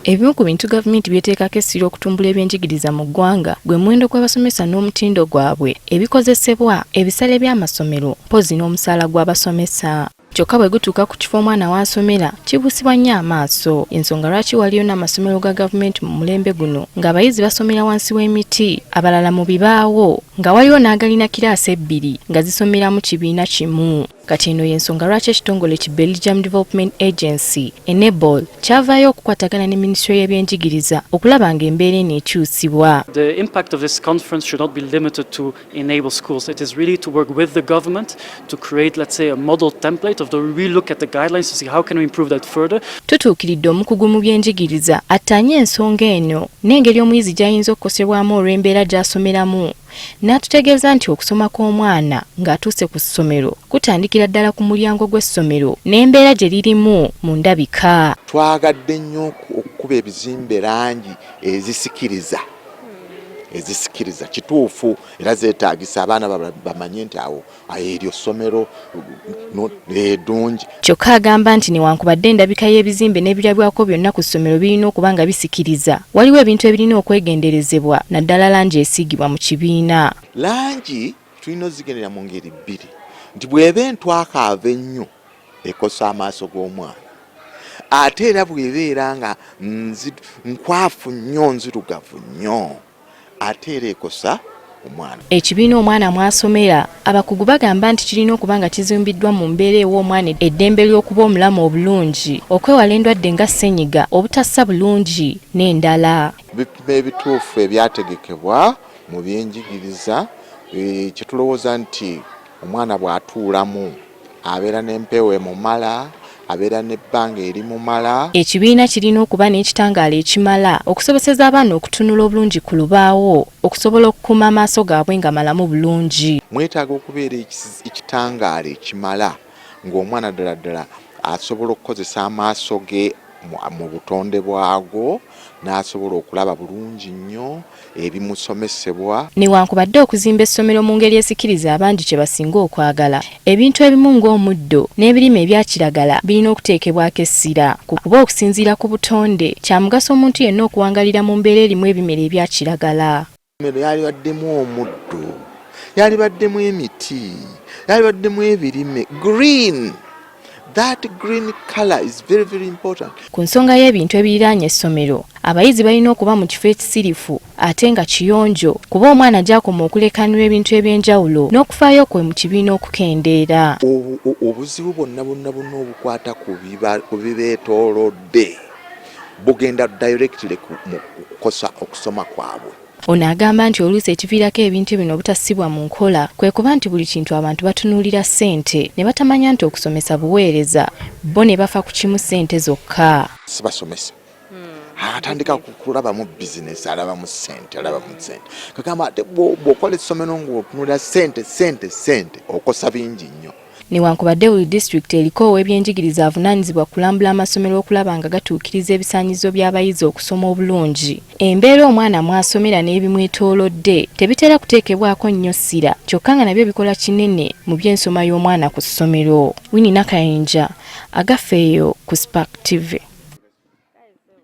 Ebimu ku bintu gavumenti byeteekako essira okutumbula eby'enjigiriza mu ggwanga gwe muwendo gw'abasomesa n'omutindo gwabwe, ebikozesebwa, ebisale by'amasomero, mpozi n'omusaala gw'abasomesa. Kyokka bwe gutuuka ku kifo omwana w'asomera kibuusibwa nnyo amaaso. Ensonga lwaki waliyo n'amasomero ga gavumenti mu mulembe guno ng'abayizi basomera wansi w'emiti, abalala mu bibaawo, nga waliwo n'agalina kiraasi 2 nga zisomera mu kibiina kimu. Kati eno y'ensonga lwaki ekitongole ki Belgium Development Agency Enable kyavaayo okukwatagana ne Minisitule y'ebyenjigiriza okulaba ng'embeera eno ekyusibwa. The impact of this conference should not be limited to enable schools. It is really to work with the government to create, let's say, a model template of the relook at the guidelines to see how can we improve that further. Tutuukiridde omukugu mu byenjigiriza attanye ensonga eno n'engeri omuyizi gy'ayinza okukosebwamu olw'embeera gy'asomeramu. N'atutegeeza nti okusoma kw'omwana ng'atuuse ku ssomero kutandikira ddala ku mulyango gw'essomero n'embeera gye lirimu mu ndabika. Twagadde nnyo okukuba ebizimbe langi ezisikiriza kituufu era zeetaagisa abaana bamanye nti awo eryo ssomero eddungi. Kyokka agamba nti newankubadde endabika y'ebizimbe n'ebirabwako byonna ku ssomero birina okuba nga bisikiriza, waliwo ebintu ebirina okwegenderezebwa naddala langi esiigibwa mu kibiina. Langi tulina ozigendera mu ngeri 2 nti bw'eba entwakaava ennyo ekosa amaaso g'omwana, ate era bw'ebeera nga nkwafu nnyo nzirugavu nnyo ate era ekosa omwana. Ekibiina omwana mw'asomera abakugu bagamba nti kirina okuba nga kizimbiddwa mu mbeera ew'omwana eddembe ly'okuba omulamu obulungi, okwewala endwadde nga ssenyiga, obutassa bulungi n'endala. Ebipimo ebituufu ebyategekebwa mu byenjigiriza kye tulowooza nti omwana bw'atuulamu abeera n'empeewo emumala, abeera n'ebbanga erimumala. Ekibiina kirina okuba n'ekitangaala ekimala okusobozesa abaana okutunula obulungi ku lubaawo okusobola okukuuma amaaso gaabwe nga malamu bulungi. Mwetaaga okubeera ekitangaala ekimala ng'omwana ddala asobola okukozesa amaaso ge mu butonde bwago n'asobola okulaba bulungi nnyo ebimusomesebwa. Newankubadde okuzimba essomero mu ngeri esikiriza abangi kye basinga okwagala, ebintu ebimu ng'omuddo n'ebirime ebya kiragala birina okuteekebwako essira kuba okusinziira ku butonde kya mugaso omuntu yenna okuwangalira mu mbeera erimu ebimera ebya kiragala. Essomero yalibaddemu omuddo, yalibaddemu emiti, yalibaddemu ebirime green. That green color is very, very important. Ku nsonga y'ebintu ebiriraanye essomero, abayizi balina okuba mu kifo ekisirifu ate nga kiyonjo kuba omwana gy'akoma okulekanira ebintu eby'enjawulo n'okufaayo kwe mu kibiina okukendeera. Obuzibu bonna obukwata ku bibeetoolodde bugenda directly mu kukosa okusoma kwabwe. Ono agamba nti oluusi ekiviirako ebintu bino obutassibwa mu nkola kwe kuba nti buli kintu abantu batunuulira ssente ne batamanya nti okusomesa buweereza, bo ne bafa ku kimu ssente zokka. Sibasomesa atandika kulaba mu bizinesi, alaba mu ssente. Kagamba ate bw'okola essomero ng'otunuulira ssente okosa bingi nnyo. Newankubadde buli disitulikiti eriko ow'ebyenjigiriza avunaanyizibwa kulambula amasomero okulaba nga gatuukiriza ebisaanyizo by'abayizi okusoma obulungi. Embeera omwana mw'asomera n'ebimwetoolodde tebitera kuteekebwako nnyo ssira, kyokka nga nabyo bikola kinene mu by'ensoma y'omwana ku ssomero. Winnie Nakayinja, Agafeeyo ku Spark TV.